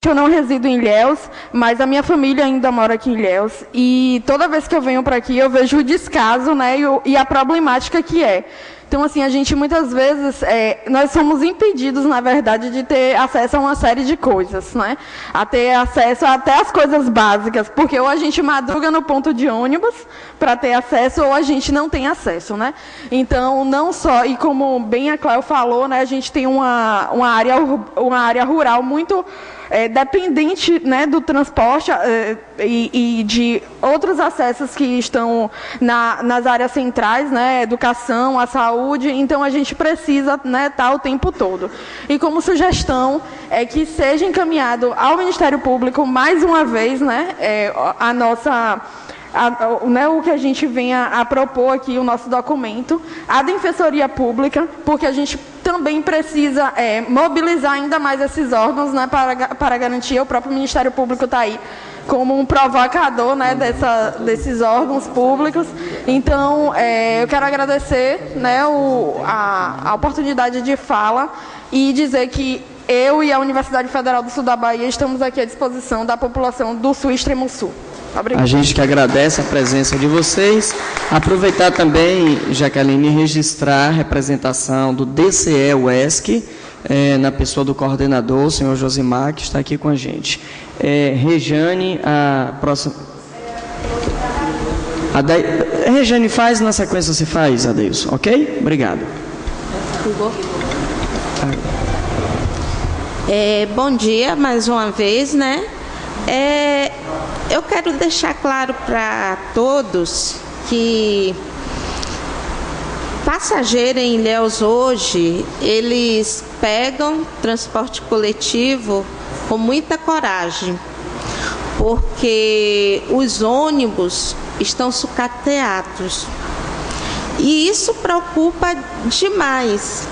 Eu não resido em Ilhéus, mas a minha família ainda mora aqui em Ilhéus. E toda vez que eu venho para aqui, eu vejo o descaso, né, e a problemática que é. Então, assim, a gente muitas vezes, nós somos impedidos, na verdade, de ter acesso a uma série de coisas, né? A ter acesso até as coisas básicas, porque ou a gente madruga no ponto de ônibus para ter acesso, ou a gente não tem acesso, né? Então, não só, e como bem a Cléo falou, né, a gente tem uma área rural muito dependente, né, do transporte e de outros acessos que estão nas áreas centrais, né, educação, a saúde. Então a gente precisa, né, estar o tempo todo. E como sugestão é que seja encaminhado ao Ministério Público mais uma vez, né, o que a gente venha a propor aqui, o nosso documento, a Defensoria Pública, porque a gente também precisa mobilizar ainda mais esses órgãos, né, para garantir. O próprio Ministério Público está aí como um provocador, né, desses órgãos públicos. Então, eu quero agradecer, né, a oportunidade de fala e dizer que eu e a Universidade Federal do Sul da Bahia estamos aqui à disposição da população do Sul e Extremo Sul. Obrigada. A gente que agradece a presença de vocês. Aproveitar também, Jaqueline, registrar a representação do DCE-UESC, na pessoa do coordenador, o senhor Josimar, que está aqui com a gente. Rejane, a próxima... Rejane faz, na sequência você faz, Adeilson, ok? Obrigado. Bom dia, mais uma vez, né? Eu quero deixar claro para todos que passageiro em Ilhéus hoje, eles pegam transporte coletivo com muita coragem, porque os ônibus estão sucateados. E isso preocupa demais.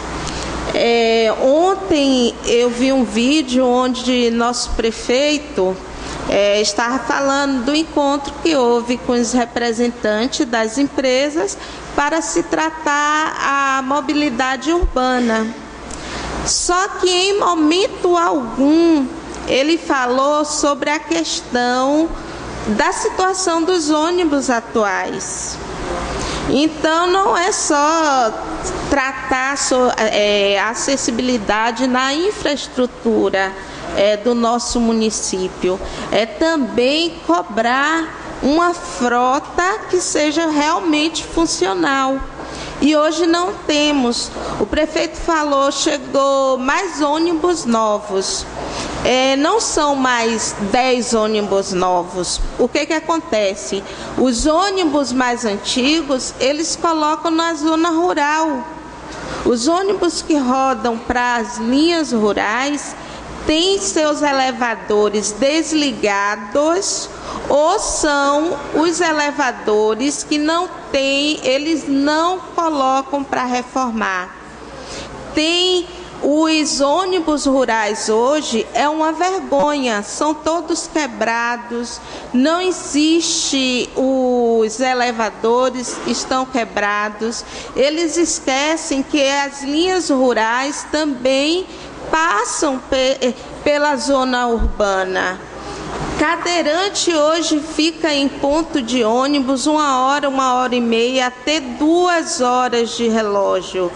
Ontem eu vi um vídeo onde nosso prefeito estava falando do encontro que houve com os representantes das empresas para se tratar a mobilidade urbana. Só que em momento algum ele falou sobre a questão da situação dos ônibus atuais. Então, não é só tratar a acessibilidade na infraestrutura do nosso município, é também cobrar uma frota que seja realmente funcional. E hoje não temos. O prefeito falou, chegou mais ônibus novos. Não são mais 10 ônibus novos. O que acontece? Os ônibus mais antigos, eles colocam na zona rural. Os ônibus que rodam para as linhas rurais têm seus elevadores desligados, ou são os elevadores que não têm, eles não colocam para reformar. Tem os ônibus rurais hoje, é uma vergonha, são todos quebrados, não existe, os elevadores estão quebrados. Eles esquecem que as linhas rurais também passam pela zona urbana. Cadeirante hoje fica em ponto de ônibus 1 hora e meia, até 2 horas de relógio,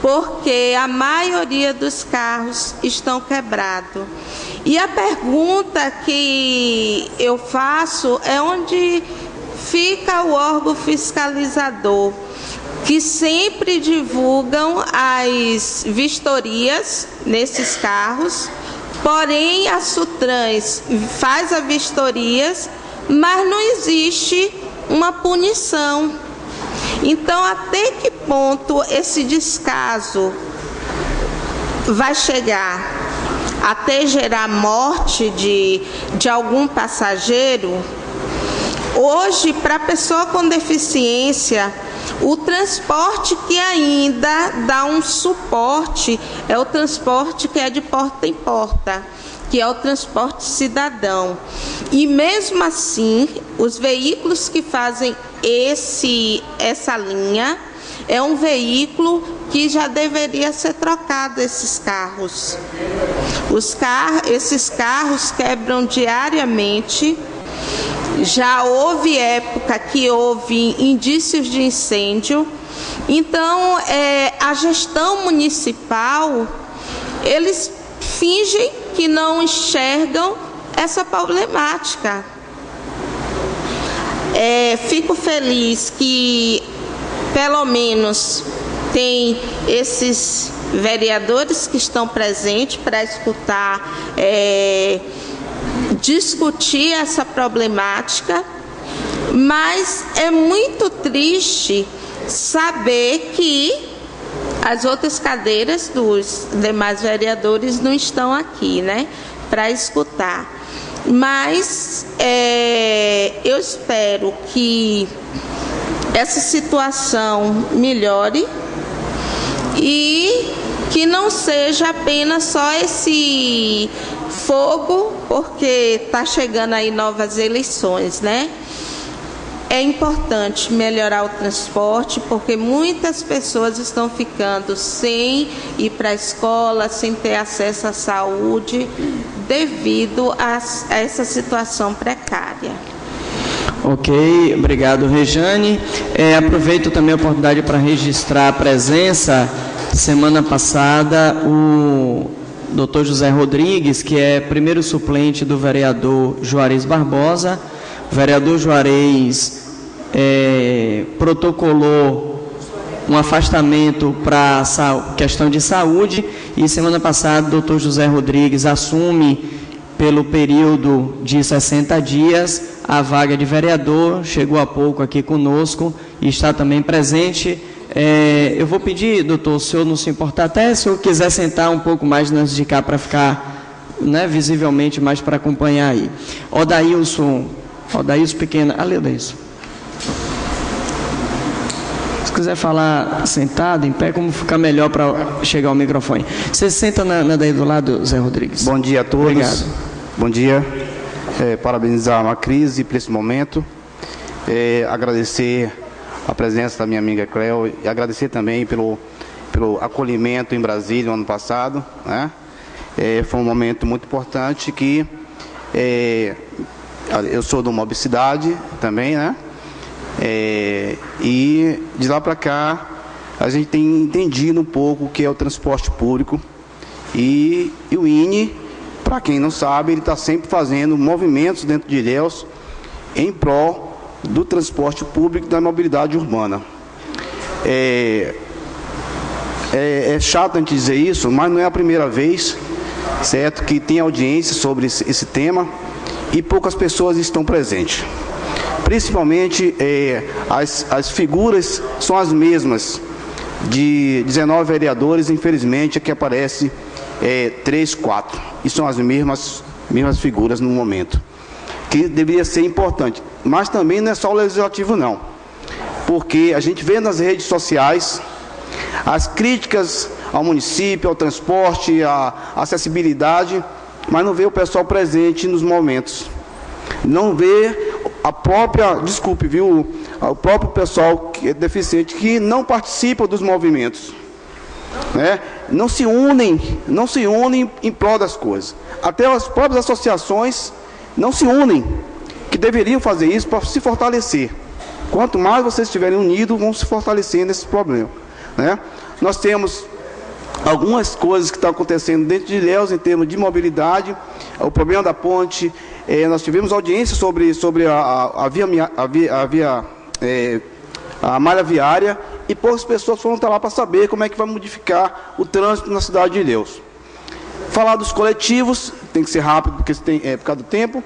porque a maioria dos carros estão quebrados. E a pergunta que eu faço é onde fica o órgão fiscalizador, que sempre divulgam as vistorias nesses carros, porém a Sutrans faz as vistorias, mas não existe uma punição. Então, até que ponto esse descaso vai chegar? Até gerar morte de algum passageiro? Hoje, para a pessoa com deficiência, o transporte que ainda dá um suporte é o transporte que é de porta em porta, que é o transporte cidadão. E mesmo assim, os veículos que fazem essa linha, é um veículo que já deveria ser trocado, esses carros. Esses carros quebram diariamente. Já houve época que houve indícios de incêndio. Então, a gestão municipal, eles fingem que não enxergam essa problemática. Fico feliz que, pelo menos, tem esses vereadores que estão presentes para escutar, discutir essa problemática, mas é muito triste saber que as outras cadeiras dos demais vereadores não estão aqui, né, para escutar. Mas eu espero que essa situação melhore e que não seja apenas só esse fogo, porque está chegando aí novas eleições, né? É importante melhorar o transporte, porque muitas pessoas estão ficando sem ir para a escola, sem ter acesso à saúde, devido a essa situação precária. Ok, obrigado, Rejane. Aproveito também a oportunidade para registrar a presença. Semana passada, o Dr. José Rodrigues, que é primeiro suplente do vereador Juarez Barbosa. O vereador Juarez protocolou um afastamento para questão de saúde, e semana passada o Dr. José Rodrigues assume pelo período de 60 dias a vaga de vereador, chegou há pouco aqui conosco e está também presente. Eu vou pedir, doutor, se o senhor não se importar, até se o senhor quiser sentar um pouco mais antes de cá para ficar, né, visivelmente mais para acompanhar aí. Odailson Pequena, ali, Odailson. Se quiser falar sentado, em pé, como ficar melhor para chegar ao microfone. Você senta daí do lado, Zé Rodrigues. Bom dia a todos. Obrigado. Bom dia. Parabenizar a Macrise por esse momento. Agradecer a presença da minha amiga Cleo e agradecer também pelo acolhimento em Brasília no ano passado, né? Foi um momento muito importante que eu sou de uma cidade também, né? E de lá para cá a gente tem entendido um pouco o que é o transporte público e o INE, para quem não sabe, ele está sempre fazendo movimentos dentro de Ilhéus em prol do transporte público e da mobilidade urbana. É chato a gente dizer isso, mas não é a primeira vez, certo, que tem audiência sobre esse tema e poucas pessoas estão presentes. Principalmente as figuras são as mesmas, de 19 vereadores, infelizmente aqui aparece 3, 4, e são as mesmas figuras no momento, que deveria ser importante. Mas também não é só o legislativo não, porque a gente vê nas redes sociais as críticas ao município, ao transporte, à acessibilidade, mas não vê o pessoal presente nos momentos, não vê o próprio pessoal que é deficiente, que não participa dos movimentos, né? Não se unem em prol das coisas. Até as próprias associações não se unem, que deveriam fazer isso para se fortalecer. Quanto mais vocês estiverem unidos, vão se fortalecer nesse problema, né? Nós temos algumas coisas que estão acontecendo dentro de Ilhéus em termos de mobilidade, o problema da ponte. Nós tivemos audiência sobre a malha viária, e poucas pessoas foram estar lá para saber como é que vai modificar o trânsito na cidade de Ilhéus. Falar dos coletivos, tem que ser rápido porque por causa do tempo.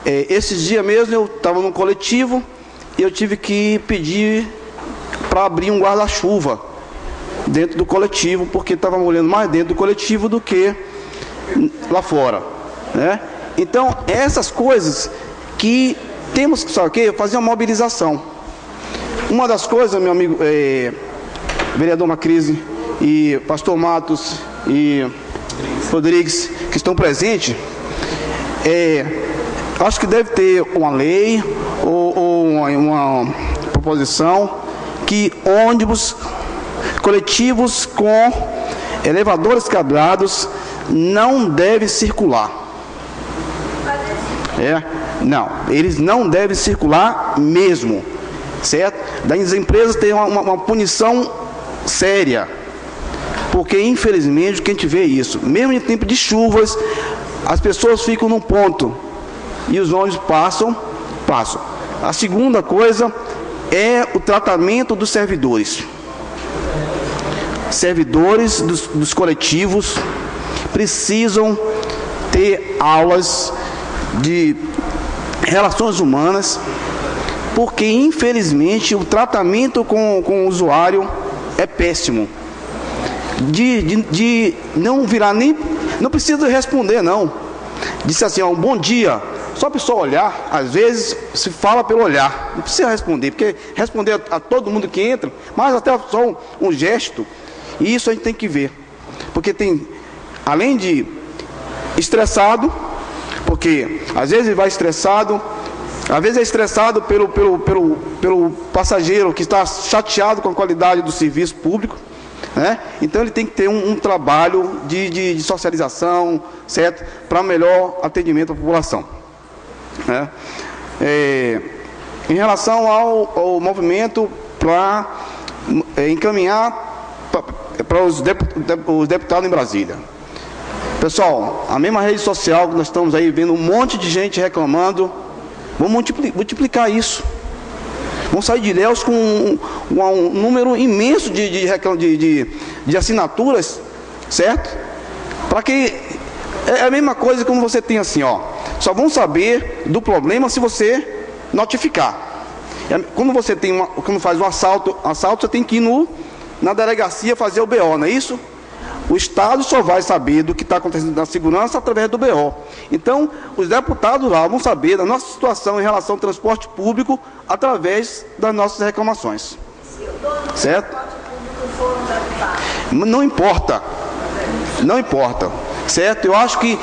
Esses dias mesmo eu estava num coletivo e eu tive que pedir para abrir um guarda-chuva dentro do coletivo, porque estava molhando mais dentro do coletivo do que lá fora, né? Então, essas coisas que temos que, sabe o quê? Fazer uma mobilização. Uma das coisas, meu amigo vereador Macrise e pastor Matos e Rodrigues, que estão presentes, acho que deve ter uma lei ou uma proposição que ônibus coletivos com elevadores quebrados não devem circular. Não, eles não devem circular mesmo, certo? Das empresas têm uma punição séria, porque infelizmente a gente vê isso, mesmo em tempo de chuvas, as pessoas ficam num ponto e os ônibus passam. A segunda coisa é o tratamento dos servidores. Servidores dos coletivos precisam ter aulas de relações humanas, porque infelizmente o tratamento com o usuário é péssimo. De não virar nem, não precisa responder não. Disse assim, ó, um bom dia, só a pessoa olhar, às vezes se fala pelo olhar, não precisa responder, porque responder a todo mundo que entra, mas até só um gesto, e isso a gente tem que ver, porque tem, além de estressado, porque às vezes ele vai estressado, às vezes é estressado pelo passageiro que está chateado com a qualidade do serviço público, né? Então ele tem que ter um trabalho de socialização, certo? Para melhor atendimento à população, né? Em relação ao movimento para encaminhar para os deputados em Brasília. Pessoal, a mesma rede social que nós estamos aí vendo um monte de gente reclamando, vamos multiplicar isso. Vamos sair de Ilhéus com um número imenso de assinaturas, certo? Para que é a mesma coisa como você tem assim, ó. Só vão saber do problema se você notificar. Quando você tem quando faz um assalto, você tem que ir na delegacia fazer o BO, não é isso? O Estado só vai saber do que está acontecendo na segurança através do BO. Então, os deputados lá vão saber da nossa situação em relação ao transporte público através das nossas reclamações. Certo? Não importa. Não importa. Certo? Eu acho que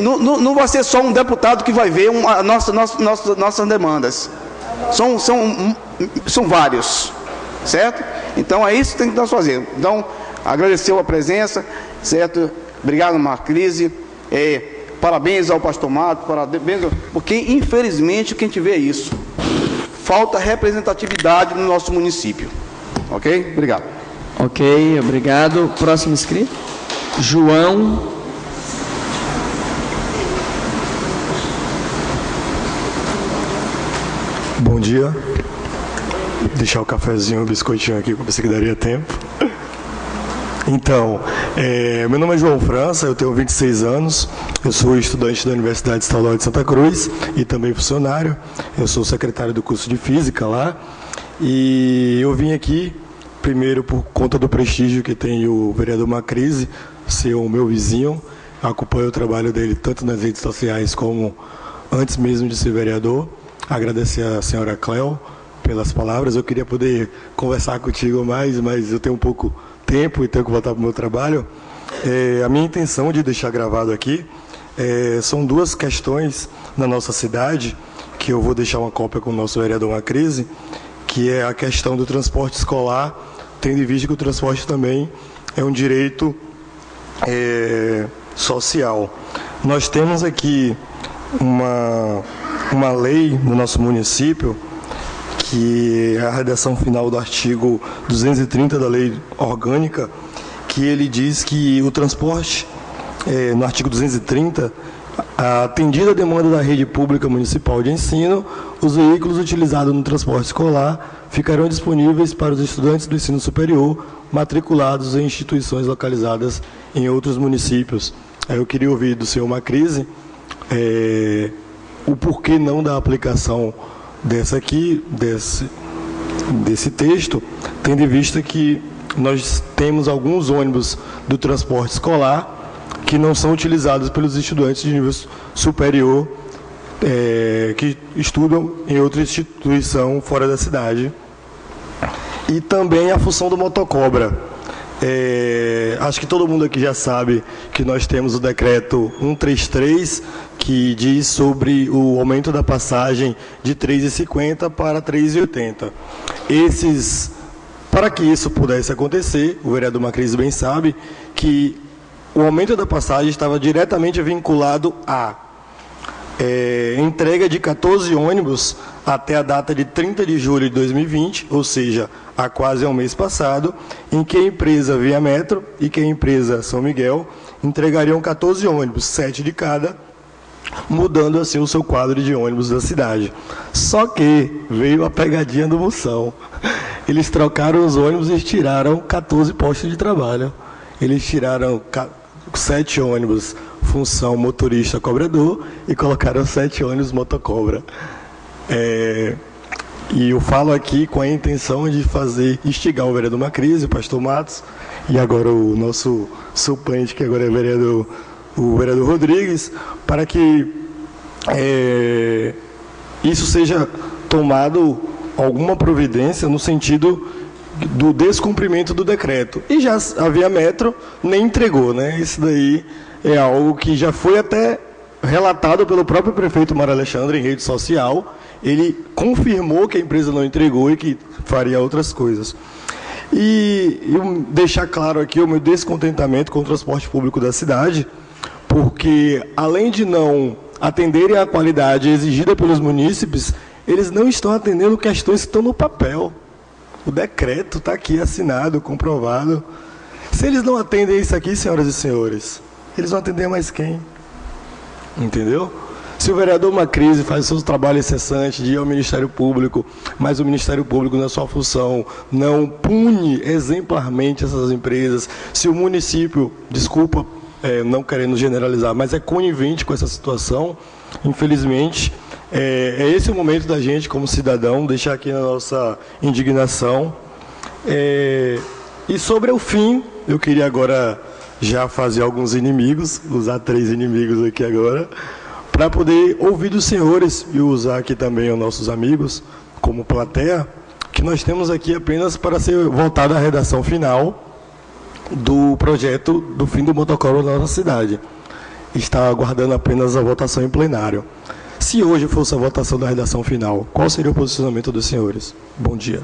não vai ser só um deputado que vai ver nossas demandas. São vários. Certo? Então, é isso que tem que nós fazer. Então, agradeceu a presença, certo? Obrigado, Marcrise. Parabéns ao pastor Mato, parabéns, porque infelizmente o que a gente vê é isso. Falta representatividade no nosso município. Ok? Obrigado. Ok, obrigado. Próximo inscrito. João. Bom dia. Deixar o cafezinho, o biscoitinho aqui, que eu pensei que daria tempo. Então, meu nome é João França, eu tenho 26 anos, eu sou estudante da Universidade Estadual de Santa Cruz e também funcionário. Eu sou secretário do curso de Física lá e eu vim aqui, primeiro por conta do prestígio que tem o vereador Macrise, ser o meu vizinho. Acompanho o trabalho dele tanto nas redes sociais como antes mesmo de ser vereador. Agradecer a senhora Cléo pelas palavras. Eu queria poder conversar contigo mais, mas eu tenho um pouco tempo e tenho que voltar para o meu trabalho. A minha intenção de deixar gravado aqui são duas questões na nossa cidade, que eu vou deixar uma cópia com o nosso vereador Macrise, que é a questão do transporte escolar, tendo em vista que o transporte também é um direito social. Nós temos aqui uma lei no nosso município, que é a redação final do artigo 230 da lei orgânica, que ele diz que o transporte, no artigo 230, atendida a demanda da rede pública municipal de ensino, os veículos utilizados no transporte escolar ficarão disponíveis para os estudantes do ensino superior matriculados em instituições localizadas em outros municípios. Eu queria ouvir do senhor Macrise o porquê não da aplicação desse texto, tendo em vista que nós temos alguns ônibus do transporte escolar que não são utilizados pelos estudantes de nível superior que estudam em outra instituição fora da cidade. E também a função do motocobra. Acho que todo mundo aqui já sabe que nós temos o decreto 133, que diz sobre o aumento da passagem de R$ 3,50 para R$ 3,80. Esses Para que isso pudesse acontecer, o vereador Macris bem sabe que o aumento da passagem estava diretamente vinculado à entrega de 14 ônibus até a data de 30 de julho de 2020, ou seja, há quase um mês passado, em que a empresa Via Metro e que a empresa São Miguel entregariam 14 ônibus, 7 de cada, mudando assim o seu quadro de ônibus da cidade. Só que veio a pegadinha do Moção. Eles trocaram os ônibus e tiraram 14 postos de trabalho. Eles tiraram 7 ônibus função motorista cobrador e colocaram 7 ônibus motocobra. E eu falo aqui com a intenção de instigar o vereador Macris, o pastor Matos, e agora o nosso suplente, que agora é o vereador Rodrigues, para que isso seja tomado alguma providência no sentido do descumprimento do decreto. E já a Via Metro nem entregou, né? Isso daí é algo que já foi até relatado pelo próprio prefeito Mário Alexandre em rede social. Ele confirmou que a empresa não entregou e que faria outras coisas. E eu deixar claro aqui o meu descontentamento com o transporte público da cidade, porque além de não atenderem à qualidade exigida pelos munícipes, eles não estão atendendo questões que estão no papel. O decreto está aqui assinado, comprovado. Se eles não atendem isso aqui, senhoras e senhores, eles vão atender mais quem? Entendeu? Se o vereador Macris faz o seu trabalho incessante de ir ao Ministério Público, mas o Ministério Público, na sua função, não pune exemplarmente essas empresas, se o município, desculpa, não querendo generalizar, mas é conivente com essa situação, infelizmente, é esse o momento da gente, como cidadão, deixar aqui a nossa indignação. E sobre o fim, eu queria agora já fazer alguns inimigos, usar 3 inimigos aqui agora, para poder ouvir dos senhores e usar aqui também os nossos amigos como plateia, que nós temos aqui apenas para ser votada a redação final do projeto do fim do motociclo na nossa cidade. Está aguardando apenas a votação em plenário. Se hoje fosse a votação da redação final, qual seria o posicionamento dos senhores? Bom dia.